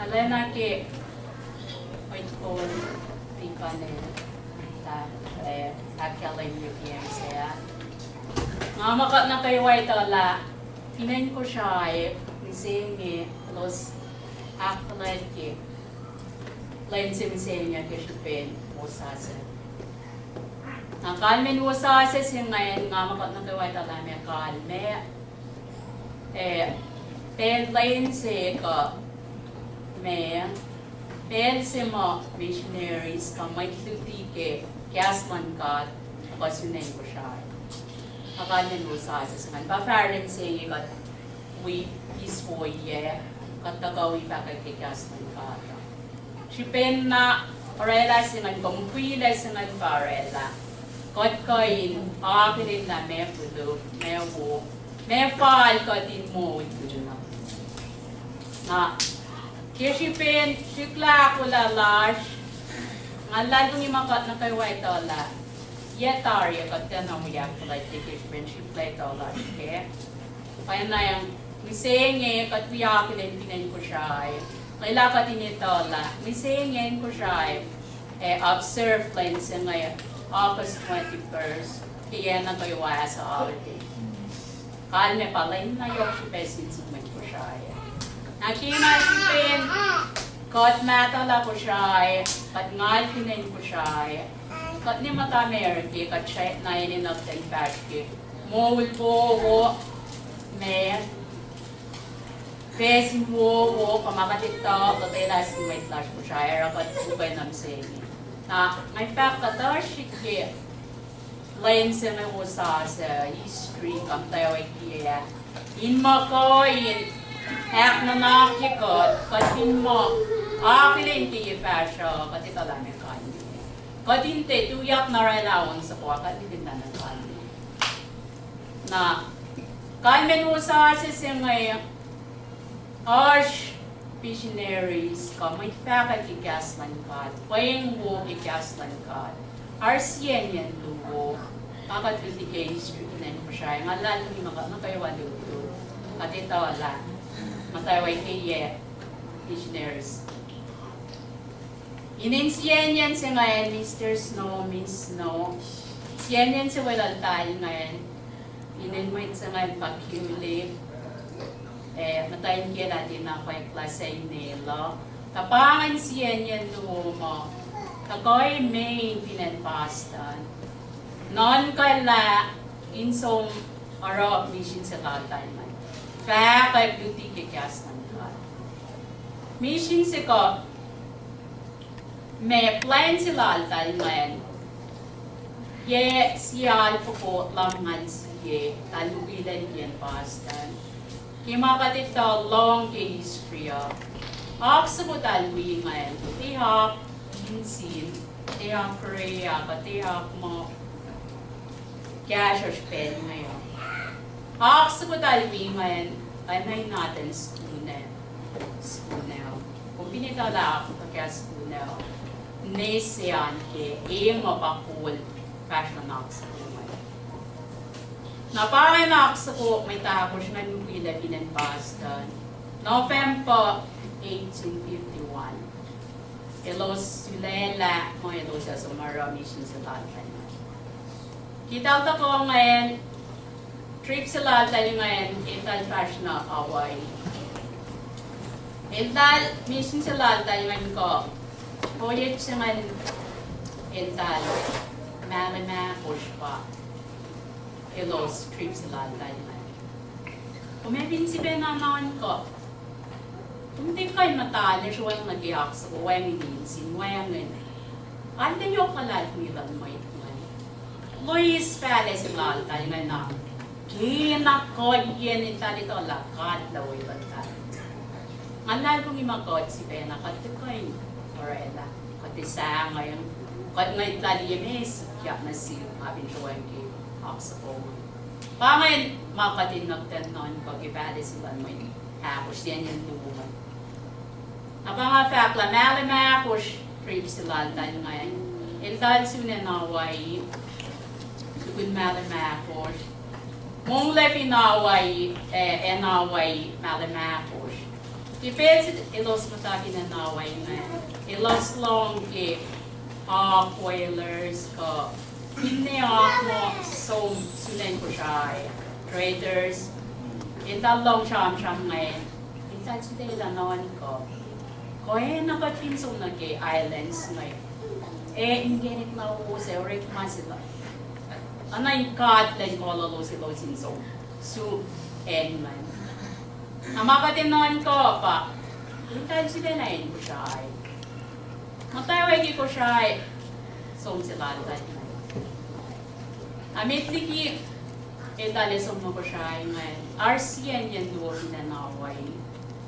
Alena ke wait for tipane ta akala yung saya. Ngamakat na kayo ay tala. Pinain ko siya ay inge los akkuteyac lain siya ke sipen Wo Sasuc. Ang kalmen Wo Sasuc yung ngayon ngamakat na kayo ay tala may kalme ten lain siya may mo missionaries ka may tutike kasman ka pasunin ko siya. Akalan Wo Sasuc man pa parang say kat we peaceful katagawi pa kay kasman ka. Sipen na orela singan kumpuila singan parela. Kot koin apirin na may pudo may wo may fal ka din mo ito na Kesipen, sikla ko lalash, ngalan kong imakat na kay white dola. Yetari, kata na mo yak like kesipen, sikla lalash ke. Kaya na yung misenge, kat wiyakin pinan ko siya. Kaila ka tinitola, misenge ko siya. Observe lens ngayon, August 21st, kaya na kayo wala sa holiday. Kalme pala, yun na yung sipesin sumin ko siya. Nakina sipin, kot matala ko siya, kat ngal pinain ko siya, kat ni mata merki, kat siya na ininagtan patki, mowul po wo, may, pesin wo, kamakatito, katay lasing white flash ko siya, kat ubay namsing. Na, may fact katashiki, lain sa may Wo Sasuc, history, kam tayo ay kiya, in mako, Ek na nakikot, katin mo, akilin tiye fasyo, kati talamin kanyo. Katin te, tuyak na relawan sa kuwa, katin na kanyo. Na, kanmen Wo Sasuc yung ngayon, arch visionaries ka, may faculty kasman ka, pweng wo ikasman ka, arsyen yan lugo, kakatuti kayo history na mo siya, nga lalo ni makayawa lugo, kati tawala. Mataway kaya missionaries. Ininsiyan yan siya ngayon, Mr. Snow, Miss Snow. Siyan yan siya walang tayo ngayon. Ininwit siya ngayon pag-huli. Matayin kaya natin na kwa yung klase nila. Tapangan siyan yan doon mo. Kagoy main pinanpastan. Non kala insong araw mission sa lalay man. Kaya kay beauty kikas ng God. Mission si ko, may plan sila altal ngayon. Ye siya po laman siya, talugilan yan pastan. Kimakatito long kay history. Aksa mo talwi ngayon, tihak, insin, tihak Korea, tihak mo, cash or spend ngayon. Aksa ko talwi ngayon, ay may natin school na. Kung pinitala ako kaya school na, nesiyan ke, mapakul, fashion aksa ko ngayon. Napakay na aksa ko, may tapos na yung Pilipinan Boston. November 1851. Elos Sulela, mga ito siya sa Mission sa Lalpan. Kita ko ngayon, trip sila tayo ngayon, ital fashion na Hawaii. Ital mission sila tayo ngayon ko. Hoyet siya ngayon, ital, malama, pushpa. Ilos, trip sila tayo ngayon. Kung may binsibe na naman ko, kung di kayo matali, siya walang nag-iak sa kuwang ininsin, wayang ngayon. Ante yung kalat nilang may ngayon. Luis Palace sila tayo ngayon na, kinakod yan dito lakad laway bantay. Anal kong imakod si Pena katikoy orela katisa ngayon kat ngayon tali yemes kaya na si abin siya ki aksapo. Pangayon makatin nagtenon ko gibade sila mo hapos yan yung tubuhan. Napanga fakla malama push trip sila tayo ngayon. Iltal sunan na Hawaii. Sugod malama push. Mong lepi naway, naway malamapos. Depende ilos matagi na naway na. Ilos long ke whalers ko. Hindi mo so sunen ko siya. Traders. Ita long siyam ngayon. Ita sila ilanon ko. Kaya nakapinsong na ke islands ngayon. Inge na uusay or sila. Anay katlen ko lalo sila sinso. So, man. Amakatin ko pa. Hintay sila na yun ko siya. Matawag ko siya. So, sila dahil na. Amitli dali mo ko siya ngayon. RCN yan doon na naway.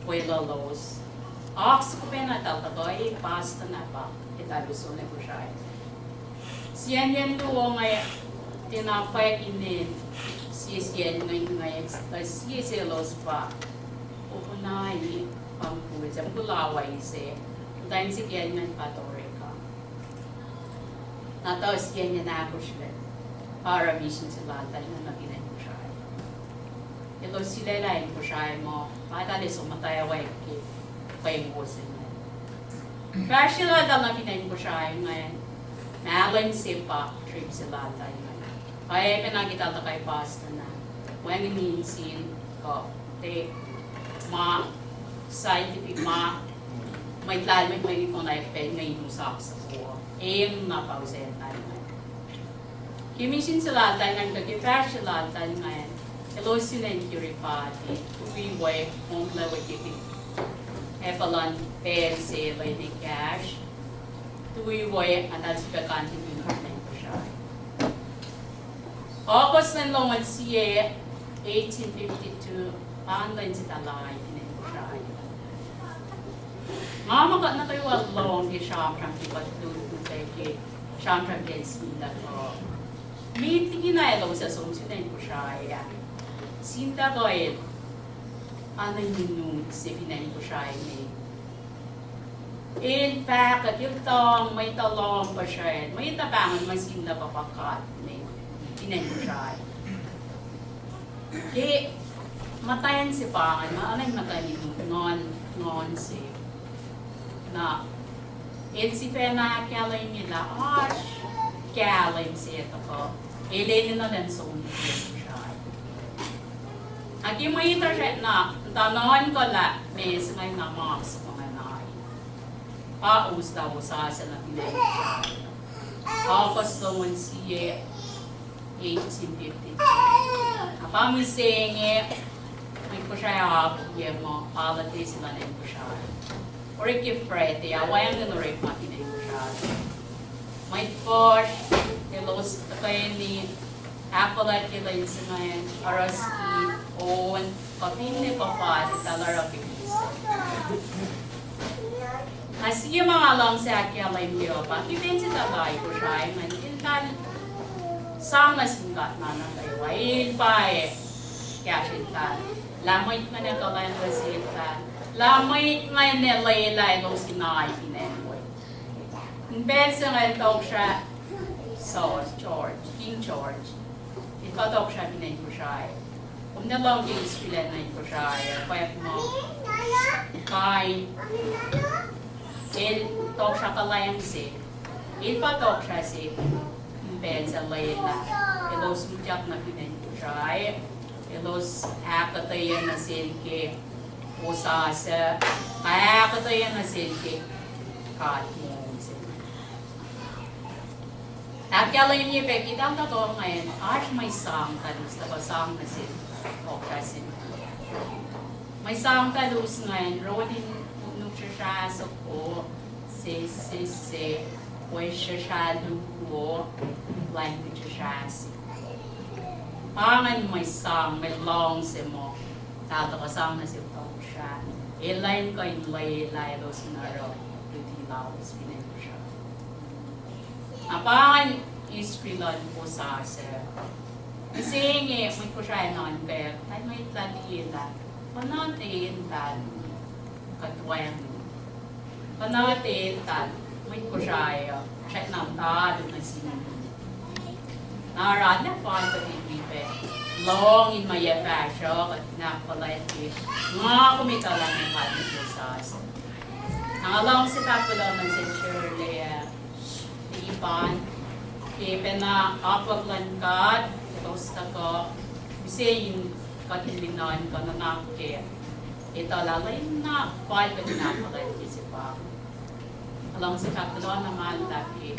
Puwela los. Ox ko pa na taltagoy. Pasta na pa. Dali na ko siya. Siyan yan doon ngayon. Tinapay inin. Siyan ngayon. Siyan los pa. Upunay, pangpul, jam kulaway se, dahil si Kenye patore ka. Nataos Kenye na ako siya, para mission sila, dahil na naginay ko siya. Ito sila lain ko siya mo, patali sumatay away kay Wo Sasuc. Kaya sila dahil naginay ko siya ngayon, nalang sipa, trip sila dahil ngayon. Kaya pinagkita kay pasta na, when minsin ko, scientific may tlalmay may ito na eped ngayon sa ko. Napausin tayo ngayon. Kimishin sila tayo ng kagipar sila tayo ngayon. Hello sinan kiripati. Tuwiway, mong laway kipin. Epalan, perse, lady cash. Tuwiway, at as kakantin yung karnay ko siya. August ng longan siya, 1852. Pandan si talay, tinin ko siya. Mamagat na kayo along di Sramsram Ke Wosasu, Sramsram Ke Sila ko. May tingin na ilo sa sumsinin ko siya. Sinta ko ano yung si pinin ko siya in fact, at yung tong may talong pa siya. May tabangan man sinta papakat. Pinin ko siya. Matayan si pangan, maalang matayin ngon si na si pena kalay nila kalay si ito ko ilay nila lang sa ulit siya. At yung may internet na tanongan ko la may sangay na moms mga nai paus daw sa na pinay siya. August naman siya 1852. Apamising may ko siya mo, palati sila na ko siya. Or ikifrete, away ang nanurik makinay ko siya. May posh, ilos, kayo ni Appalat kilay sa ngayon, araski, on, kapinli pa pa, talara pipisa. As yung mga lang sa akyalay mo pa, kipin si talay ko siya, man, intan, sama singkat na kayo, ayun pa kaya siya lamay nga na kalayan resita. Lamay nga na laylay nung sinay pinenwoy. Bensa nga itong siya sa King George. Ikatok siya pinenwoy siya. Kung nalang yung ispilan na ito siya, kaya mo kay tok siya kalayang si. Ipatok siya si bensa layla. Ilo sumutyak na pinenwoy siya. Ilos akkuteyac na silke Wo Sasuc, akkuteyac na silke katmong silke. At kailan yung ipek, itang tato ngayon, may sang kalus, sang na silke, o kasi may sang kalus ngayon, rodin nung siya sa ko, si, pwes siya lupo, language siya si. Pangan may sang, may long si mo. Tato kasang na si Tong siya. Ilain ko yung lay do sinaro. Duty lawas, pinay ko siya. Pangan iskrilon Wo Sasuc. Kasi may ko siya noon, pero ay may tatiila. Panatin tal, katwang. Panatin tal, may ko siya. Siya nang tal, na sinunod. Narad na pa ito dito. long in my fashion at nakalaki mga kumitalang ng kami Wosasu. Ang alam si Tapulang ng si Shirley Ipan kipena apaglankat tapos kako bisa yung katilinan ka na nakake ito lalay na pahal ka dinapagay si Pa. Alam si Tapulang naman dati